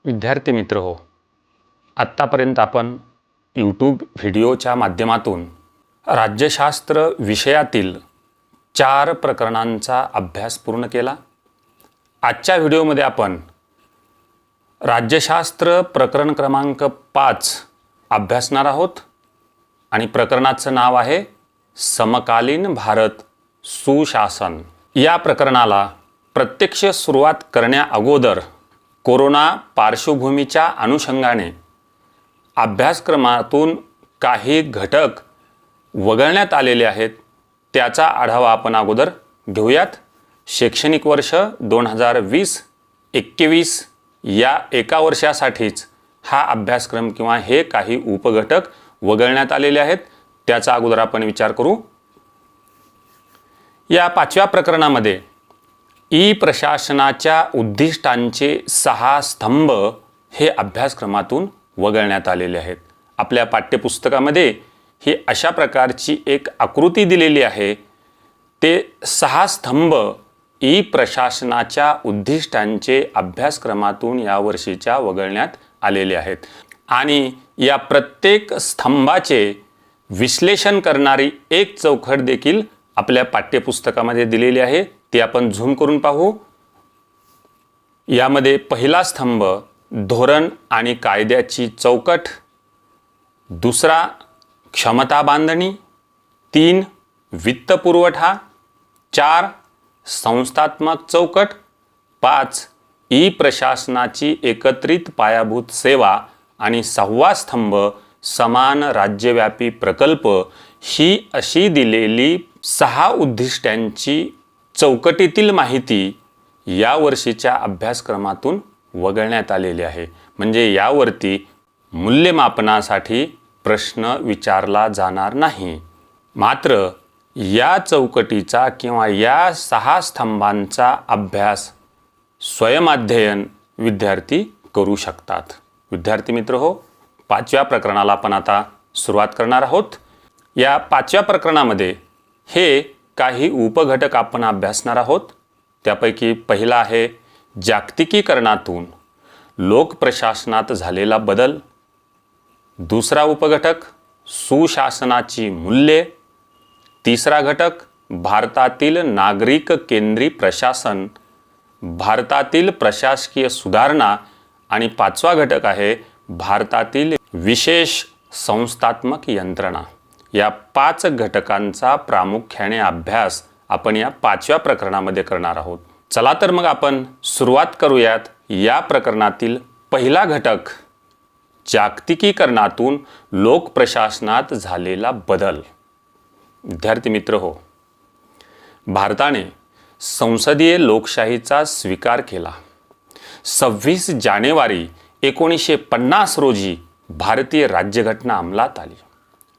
विद्यार्थी मित्र हो, आत्तापर्यंत आपण यूट्यूब व्हिडिओच्या माध्यमातून राज्यशास्त्र विषयातील 4 प्रकरणांचा अभ्यास पूर्ण केला. आजच्या व्हिडिओमध्ये आपण राज्यशास्त्र प्रकरण क्रमांक 5 अभ्यासणार आहोत आणि प्रकरणाचं नाव आहे समकालीन भारत सुशासन. या प्रकरणाला प्रत्यक्ष सुरुवात करण्याअगोदर कोरोना पार्श्वभूमीच्या अनुषंगाने अभ्यासक्रमातून काही घटक वगळण्यात आलेले आहेत, त्याचा आढावा आपण अगोदर घेऊयात. शैक्षणिक वर्ष 2020-21 या एका वर्षासाठीच हा अभ्यासक्रम किंवा हे काही उपघटक वगळण्यात आलेले आहेत, त्याचा अगोदर आपण विचार करू. या 5व्या प्रकरणामध्ये ई प्रशासनाच्या उद्दिष्टांचे 6 स्तंभ हे अभ्यासक्रमातून वगळण्यात आलेले आहेत. आपल्या पाठ्यपुस्तकामध्ये ही अशा प्रकारची एक आकृती दिलेली आहे. ते 6 स्तंभ ई प्रशासनाच्या उद्दिष्टांचे अभ्यासक्रमातून यावर्षीच्या वगळण्यात आलेले आहेत आणि या प्रत्येक स्तंभाचे विश्लेषण करणारी एक चौकट देखील आपल्या पाठ्यपुस्तकामध्ये दिलेली आहे. ती आपण झूम करून पाहू. यामध्ये पहिला स्तंभ धोरण आणि कायद्याची चौकट, दुसरा क्षमता बांधणी, 3 वित्त पुरवठा, 4 संस्थात्मक चौकट, 5 ई प्रशासनाची एकत्रित पायाभूत सेवा आणि 6वा स्तंभ समान राज्यव्यापी प्रकल्प. ही अशी दिलेली 6 उद्दिष्टांची चौकटीतील माहिती या वर्षीच्या अभ्यासक्रमातून वगळण्यात आलेली आहे. म्हणजे यावरती मूल्यमापनासाठी प्रश्न विचारला जाणार नाही. मात्र या चौकटीचा किंवा या 6 स्तंभांचा अभ्यास स्वयंअध्ययन विद्यार्थी करू शकतात. विद्यार्थी मित्र हो, 5व्या प्रकरणाला आपण आता सुरुवात करणार आहोत. या 5व्या प्रकरणामध्ये हे काही उपघटक आपण अभ्यासणार आहोत. त्यापैकी पहिला आहे जागतिकीकरणातून लोकप्रशासनात झालेला बदल. दुसरा उपघटक सुशासनाची मूल्ये. तिसरा घटक भारतातील नागरिक केंद्री प्रशासन, भारतातील प्रशासकीय सुधारणा आणि 5वा घटक आहे भारतातील विशेष संस्थात्मक यंत्रणा. या 5 घटकांचा प्रामुख्याने अभ्यास आपण या 5व्या प्रकरणामध्ये करणार आहोत. चला तर मग आपण सुरुवात करूयात. या प्रकरणातील पहिला घटक जागतिकीकरणातून लोकप्रशासनात झालेला बदल. विद्यार्थी मित्र हो, भारताने संसदीय लोकशाहीचा स्वीकार केला. 26 जानेवारी 1950 रोजी भारतीय राज्यघटना अंमलात आली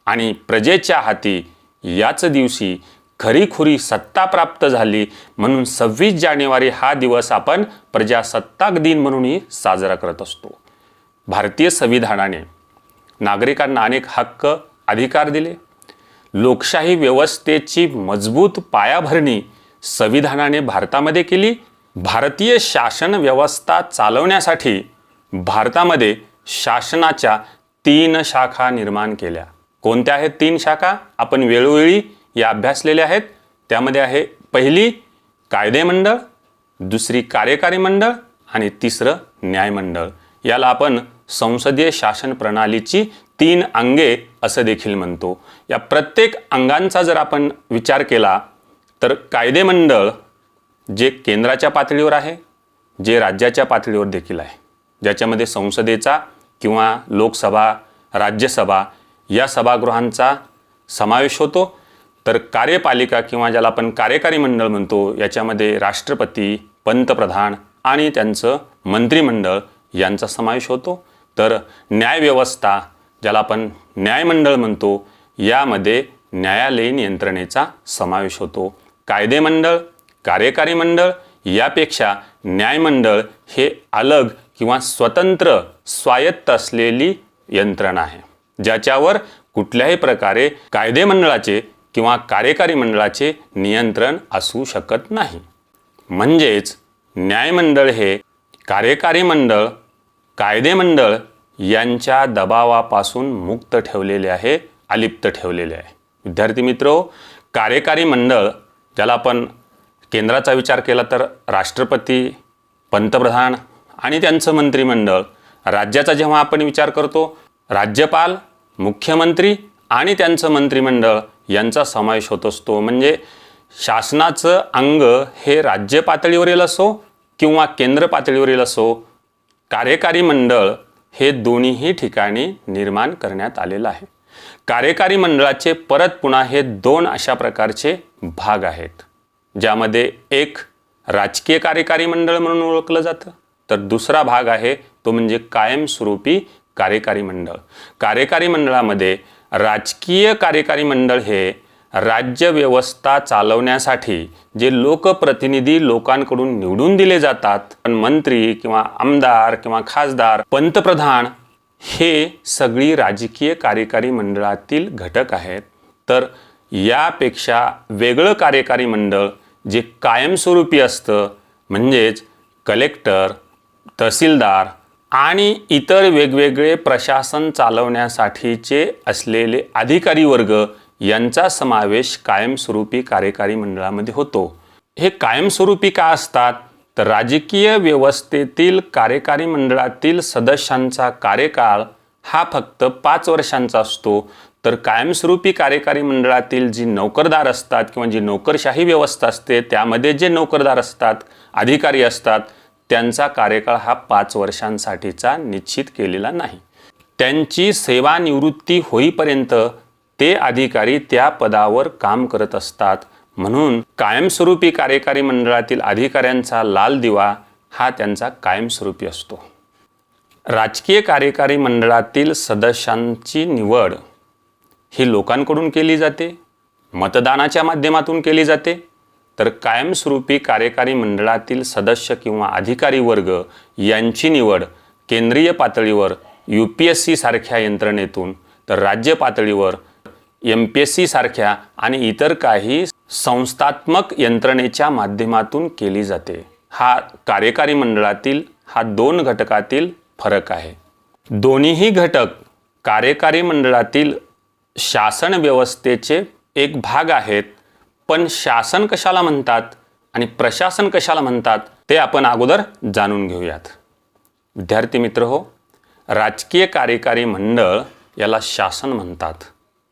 आणि प्रजेच्या हाती याच दिवशी खरीखुरी सत्ता प्राप्त झाली. म्हणून 26 जानेवारी हा दिवस आपण प्रजासत्ताक दिन म्हणूनही साजरा करत असतो. भारतीय संविधानाने नागरिकांना अनेक हक्क अधिकार दिले. लोकशाही व्यवस्थेची मजबूत पायाभरणी संविधानाने भारतामध्ये केली. भारतीय शासन व्यवस्था चालवण्यासाठी भारतामध्ये शासनाच्या 3 शाखा निर्माण केल्या. कोणत्या आहेत 3 शाखा? आपण वेळोवेळी या अभ्यासलेल्या आहेत. त्यामध्ये आहे पहिली कायदेमंडळ, दुसरी कार्यकारी मंडळ आणि तिसरं न्यायमंडळ. याला आपण संसदीय शासन प्रणालीची 3 अंगे असं देखील म्हणतो. या प्रत्येक अंगांचा जर आपण विचार केला तर कायदेमंडळ जे केंद्राच्या पातळीवर आहे, जे राज्याच्या पातळीवर देखील आहे, ज्याच्यामध्ये संसदेचा किंवा लोकसभा, राज्यसभा या सभागृहांचा समावेश होतो. तर कार्यपालिका किंवा ज्याला आपण कार्यकारी मंडळ म्हणतो, याच्यामध्ये राष्ट्रपती, पंतप्रधान आणि त्यांचं मंत्रिमंडळ यांचा समावेश होतो. तर न्यायव्यवस्था ज्याला आपण न्यायमंडळ म्हणतो, यामध्ये न्यायालयीन यंत्रणेचा समावेश होतो. कायदेमंडळ, कार्यकारी मंडळ यापेक्षा न्यायमंडळ हे अलग किंवा स्वतंत्र स्वायत्त असलेली यंत्रणा आहे, ज्याच्यावर कुठल्याही प्रकारे कायदेमंडळाचे किंवा कार्यकारी मंडळाचे नियंत्रण असू शकत नाही. म्हणजेच न्यायमंडळ हे कार्यकारी मंडळ कायदेमंडळ यांच्या दबावापासून मुक्त ठेवलेले आहे, अलिप्त ठेवलेले आहे. विद्यार्थी मित्रो, कार्यकारी मंडळ ज्याला आपण केंद्राचा विचार केला तर राष्ट्रपती, पंतप्रधान आणि त्यांचं मंत्रिमंडळ, राज्याचा जेव्हा आपण विचार करतो राज्यपाल, मुख्यमंत्री आणि त्यांचं मंत्रिमंडळ यांचा समावेश होत असतो. म्हणजे शासनाचं अंग हे राज्य पातळीवरील असो किंवा केंद्र पातळीवरील असो, कार्यकारी मंडळ हे दोन्हीही ठिकाणी निर्माण करण्यात आलेलं आहे. कार्यकारी मंडळाचे परत पुन्हा हे दोन अशा प्रकारचे भाग आहेत, ज्यामध्ये एक राजकीय कार्यकारी मंडळ म्हणून ओळखलं जातं, तर दुसरा भाग आहे तो म्हणजे कायमस्वरूपी कार्यकारी मंडळ. कार्यकारी मंडळामध्ये राजकीय कार्यकारी मंडळ हे राज्य व्यवस्था चालवण्यासाठी जे लोकप्रतिनिधी लोकांकडून निवडून दिले जातात, पण मंत्री किंवा आमदार किंवा खासदार, पंतप्रधान हे सगळी राजकीय कार्यकारी मंडळातील घटक आहेत. तर यापेक्षा वेगळं कार्यकारी मंडळ जे कायमस्वरूपी असतं, म्हणजेच कलेक्टर, तहसीलदार आणि इतर वेगवेगळे प्रशासन चालवण्यासाठीचे असलेले अधिकारी वर्ग यांचा समावेश कायमस्वरूपी कार्यकारी मंडळामध्ये होतो. हे कायमस्वरूपी का असतात तर राजकीय व्यवस्थेतील कार्यकारी मंडळातील सदस्यांचा कार्यकाळ हा फक्त 5 वर्षांचा असतो, तर कायमस्वरूपी कार्यकारी मंडळातील जी नोकरदार असतात किंवा जी नोकरशाही व्यवस्था असते त्यामध्ये जे नोकरदार असतात, अधिकारी असतात, त्यांचा कार्यकाळ हा 5 वर्षांसाठीचा निश्चित केलेला नाही. त्यांची सेवानिवृत्ती होईपर्यंत ते अधिकारी त्या पदावर काम करत असतात. म्हणून कायमस्वरूपी कार्यकारी मंडळातील अधिकाऱ्यांचा लाल दिवा हा त्यांचा कायमस्वरूपी असतो. राजकीय कार्यकारी मंडळातील सदस्यांची निवड ही लोकांकडून केली जाते, मतदानाच्या माध्यमातून केली जाते, तर कायमस्वरूपी कार्यकारी मंडळातील सदस्य किंवा अधिकारी वर्ग यांची निवड केंद्रीय पातळीवर UPSC सारख्या यंत्रणेतून, तर राज्य पातळीवर MPSC सारख्या आणि इतर काही संस्थात्मक यंत्रणेच्या माध्यमातून केली जाते. हा कार्यकारी मंडळातील हा 2 घटकातील फरक आहे. दोन्हीही घटक कार्यकारी मंडळातील शासन व्यवस्थेचे एक भाग आहेत, पण शासन कशाला म्हणतात आणि प्रशासन कशाला म्हणतात ते आपण अगोदर जाणून घेऊयात. विद्यार्थी मित्र हो, राजकीय कार्यकारी मंडळ याला शासन म्हणतात.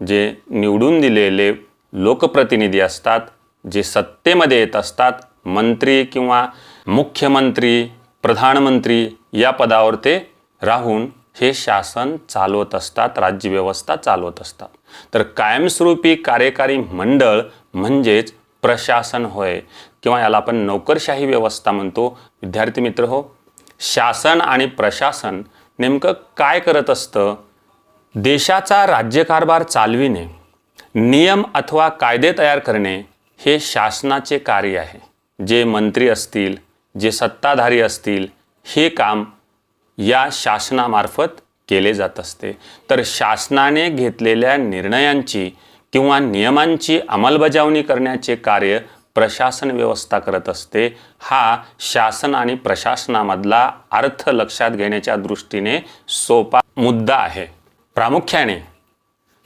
जे निवडून दिलेले लोकप्रतिनिधी असतात, जे सत्तेमध्ये येत असतात, मंत्री किंवा मुख्यमंत्री, प्रधानमंत्री या पदावर ते राहून हे शासन चालवत असतात, राज्यव्यवस्था चालवत असतात. तर कायमस्वरूपी कार्यकारी मंडळ म्हणजेच प्रशासन होय, किंवा याला आपण नोकरशाही व्यवस्था म्हणतो. विद्यार्थी मित्र हो, शासन आणि प्रशासन नेमकं काय करत असतं? देशाचा राज्यकारभार चालविणे, नियम अथवा कायदे तयार करणे हे शासनाचे कार्य आहे. जे मंत्री असतील, जे सत्ताधारी असतील, हे काम या शासनामार्फत केले जात असते. तर शासनाने घेतलेल्या निर्णयांची किंवा नियमांची अंमलबजावणी करण्याचे कार्य प्रशासन व्यवस्था करत असते. हा शासन आणि प्रशासनामधला अर्थ लक्षात घेण्याच्या दृष्टीने सोपा मुद्दा आहे. प्रामुख्याने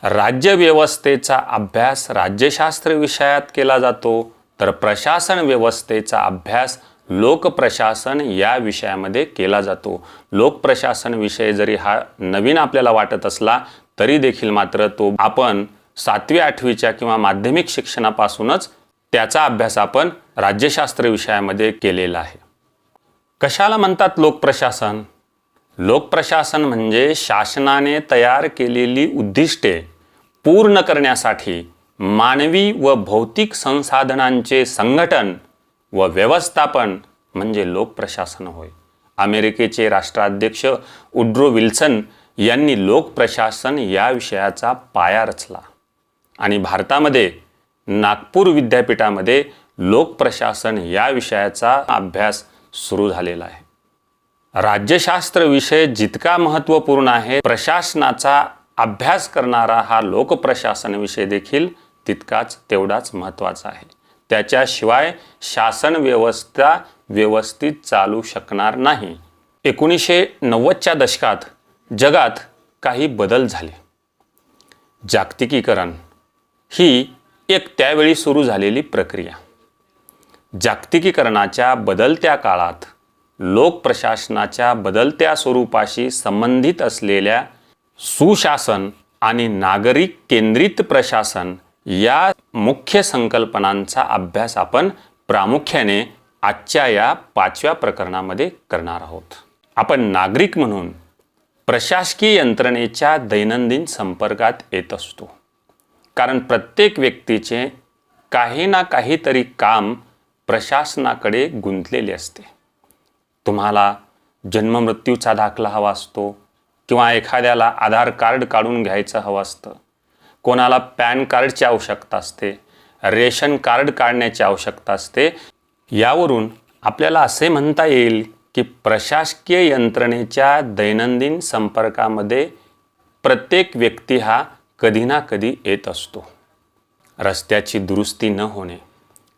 राज्यव्यवस्थेचा अभ्यास राज्यशास्त्र विषयात केला जातो, तर प्रशासन व्यवस्थेचा अभ्यास लोकप्रशासन या विषयामध्ये केला जातो. लोकप्रशासन विषय जरी हा नवीन आपल्याला वाटत असला तरी देखील मात्र तो आपण 7वी 8वीच्या किंवा माध्यमिक शिक्षणापासूनच त्याचा अभ्यास आपण राज्यशास्त्र विषयामध्ये केलेला आहे. कशाला म्हणतात लोकप्रशासन? लोकप्रशासन म्हणजे शासनाने तयार केलेली उद्दिष्टे पूर्ण करण्यासाठी मानवी व भौतिक संसाधनांचे संघटन व व्यवस्थापन म्हणजे लोकप्रशासन होय. अमेरिकेचे राष्ट्राध्यक्ष वुड्रो विल्सन यांनी लोकप्रशासन या विषयाचा पाया रचला आणि भारतामध्ये नागपूर विद्यापीठामध्ये लोकप्रशासन या विषयाचा अभ्यास सुरू झालेला आहे. राज्यशास्त्र विषय जितका महत्त्वपूर्ण आहे, प्रशासनाचा अभ्यास करणारा हा लोकप्रशासन विषय देखील तितकाच तेवढाच महत्त्वाचा आहे. त्याच्याशिवाय शासन व्यवस्था व्यवस्थित चालू शकणार नाही. 1990च्या दशकात जगात काही बदल झाले. जागतिकीकरण ही एक त्यावेळी सुरू झालेली प्रक्रिया. जागतिकीकरणाच्या बदलत्या काळात लोकप्रशासनाच्या बदलत्या स्वरूपाशी संबंधित असलेल्या सुशासन आणि नागरिक केंद्रित प्रशासन या मुख्य संकल्पनांचा अभ्यास आपण प्रामुख्याने आजच्या या 5व्या प्रकरणामध्ये करणार आहोत. आपण नागरिक म्हणून प्रशासकीय यंत्रणेच्या दैनंदिन संपर्कात येत असतो, कारण प्रत्येक व्यक्तीचे काही ना काहीतरी काम प्रशासनाकडे गुंतलेले असते. तुम्हाला जन्ममृत्यूचा दाखला हवा असतो किंवा एखाद्याला आधार कार्ड काढून घ्यायचं हवं असतं, कोणाला पॅन कार्डची आवश्यकता असते, रेशन कार्ड काढण्याची आवश्यकता असते. यावरून आपल्याला असे म्हणता येईल की प्रशासकीय यंत्रणेच्या दैनंदिन संपर्कामध्ये प्रत्येक व्यक्ती हा कधी ना कधी येत असतो. रस्त्याची दुरुस्ती न होणे,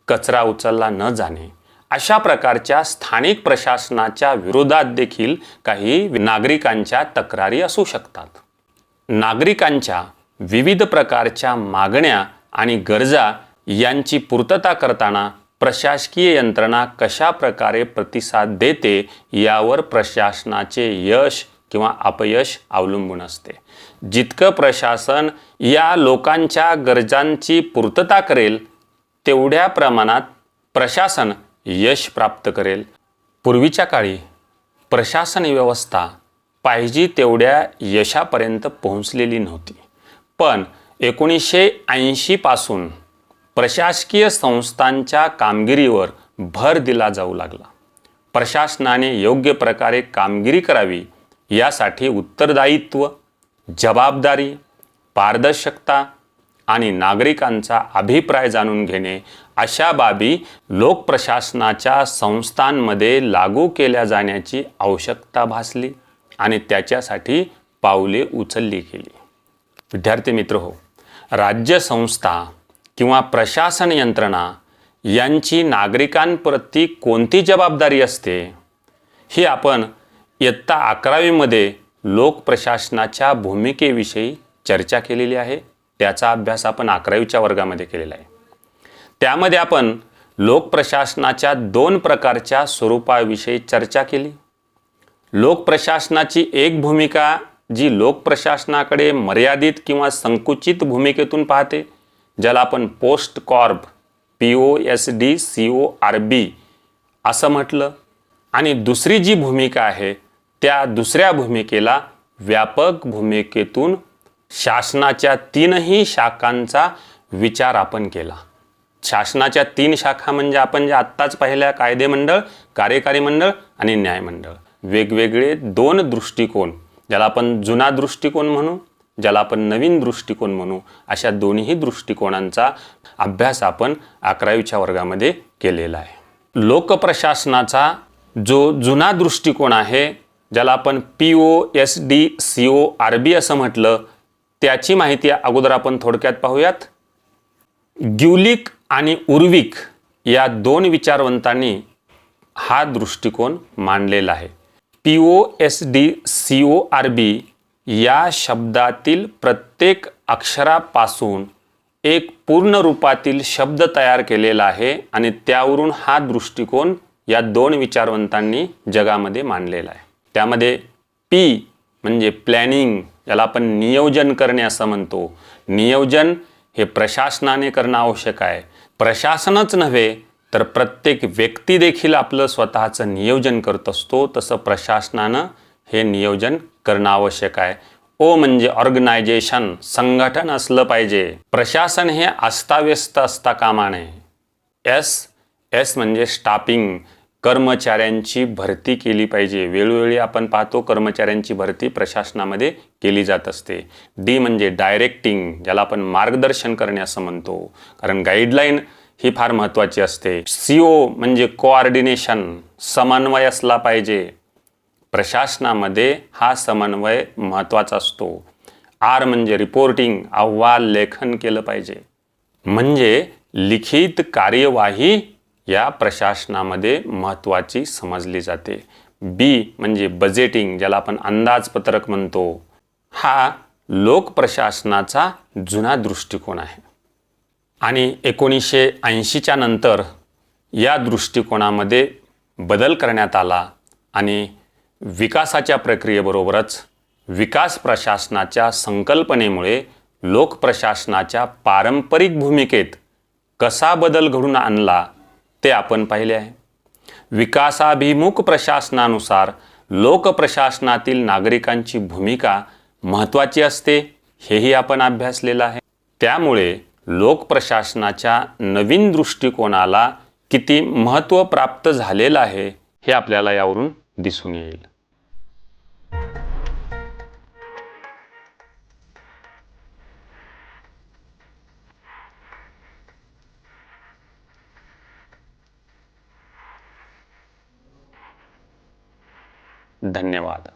कचरा उचलला न जाणे, अशा प्रकारच्या स्थानिक प्रशासनाच्या विरोधात देखील काही नागरिकांच्या तक्रारी असू शकतात. नागरिकांच्या विविध प्रकारच्या मागण्या आणि गरजा यांची पूर्तता करताना प्रशासकीय यंत्रणा कशा प्रकारे प्रतिसाद देते यावर प्रशासनाचे यश किंवा अपयश अवलंबून असते. जितकं प्रशासन या लोकांच्या गरजांची पूर्तता करेल तेवढ्या प्रमाणात प्रशासन यश प्राप्त करेल. पूर्वीच्या काळी प्रशासन व्यवस्था पाहिजे तेवढ्या यशापर्यंत पोहोचलेली नव्हती, पण 1980 पासून प्रशासकीय संस्थांच्या कामगिरीवर भर दिला जाऊ लागला. प्रशासनाने योग्य प्रकारे कामगिरी करावी यासाठी उत्तरदायित्व, जबाबदारी, पारदर्शकता आणि नागरिकांचा अभिप्राय जाणून घेणे अशा बाबी लोकप्रशासनाच्या संस्थांमध्ये लागू केल्या जाण्याची आवश्यकता भासली आणि त्याच्यासाठी पावले उचलली गेली. विद्यार्थी मित्र हो, राज्य संस्था किंवा प्रशासन यंत्रणा यांची नागरिकांप्रती कोणती जबाबदारी असते ही आपण इयत्ता 11वीमध्ये लोकप्रशासनाच्या भूमिकेविषयी चर्चा केलेली आहे. त्याचा अभ्यास आपण 11वीच्या वर्गामध्ये केलेला आहे. त्यामध्ये आपण लोकप्रशासनाच्या 2 प्रकारच्या स्वरूपाविषयी चर्चा केली. लोकप्रशासनाची एक भूमिका जी लोकप्रशासनाकडे मर्यादित किंवा संकुचित भूमिकेतून पाहते, ज्याला आपण पोस्ट कॉर्प POSD CORB असं म्हटलं, आणि दुसरी जी भूमिका आहे त्या दुसऱ्या भूमिकेला व्यापक भूमिकेतून शासनाच्या 3ही शाखांचा विचार आपण केला. शासनाच्या 3 शाखा म्हणजे आपण जे आत्ताच पाहिल्या कायदेमंडळ, कार्यकारी मंडळ आणि न्यायमंडळ. वेगवेगळे 2 दृष्टिकोन, ज्याला आपण जुना दृष्टिकोन म्हणू, ज्याला आपण नवीन दृष्टिकोन म्हणू, अशा दोन्ही दृष्टिकोनांचा अभ्यास आपण 11वीच्या वर्गामध्ये केलेला आहे. लोकप्रशासनाचा जो जुना दृष्टिकोन आहे, ज्याला आपण POSD CORB असं म्हटलं, त्याची माहिती अगोदर आपण थोडक्यात पाहूयात. ग्युलिक आणि उर्विक या 2 विचारवंतांनी हा दृष्टिकोन मांडलेला आहे. POSD CORB या शब्दातील प्रत्येक अक्षरापासून एक पूर्ण रूपातील शब्द तयार केलेला आहे आणि त्यावरून हा दृष्टिकोन या 2 विचारवंतांनी जगामध्ये मांडलेला आहे. त्यामध्ये P म्हणजे प्लॅनिंग, याला आपण नियोजन करणे असं म्हणतो. नियोजन हे प्रशासनाने करणं आवश्यक आहे. प्रशासनच नव्हे तर प्रत्येक व्यक्ती देखील आपलं स्वतःचं नियोजन करत असतो, तसं प्रशासनानं हे नियोजन करणं आवश्यक आहे. O म्हणजे ऑर्गनायझेशन, संघटन असलं पाहिजे. प्रशासन हे अस्ताव्यस्त असता कामा नये. S म्हणजे स्टाफिंग, कर्मचाऱ्यांची भरती केली पाहिजे. वेळोवेळी आपण पाहतो कर्मचाऱ्यांची भरती प्रशासनामध्ये केली जात असते. D म्हणजे डायरेक्टिंग, ज्याला आपण मार्गदर्शन करणे असं म्हणतो, कारण गाईडलाईन ही फार महत्त्वाची असते. CO म्हणजे कोऑर्डिनेशन, समन्वय असला पाहिजे. प्रशासनामध्ये हा समन्वय महत्त्वाचा असतो. R म्हणजे रिपोर्टिंग, अहवाल लेखन केलं पाहिजे. म्हणजे लिखित कार्यवाही या प्रशासनामध्ये महत्त्वाची समजली जाते. बी म्हणजे बजेटिंग, ज्याला आपण अंदाजपत्रक म्हणतो, हा लोकप्रशासनाचा जुना दृष्टिकोन आहे. आणि 1980च्या नंतर या दृष्टिकोनामध्ये बदल करण्यात आला आणि विकासाच्या प्रक्रियेबरोबरच विकास प्रशासनाच्या संकल्पनेमुळे लोकप्रशासनाच्या पारंपरिक भूमिकेत कसा बदल घडून आणला ते आपण पाहिले आहे. विकासाभिमुख प्रशासनानुसार लोकप्रशासनातील नागरिकांची भूमिका महत्त्वाची असते, हेही आपण अभ्यासलेलं आहे. त्यामुळे लोकप्रशासनाच्या नवीन दृष्टिकोनाला किती महत्त्व प्राप्त झालेलं आहे हे आपल्याला यावरून दिसून येईल. धन्यवाद.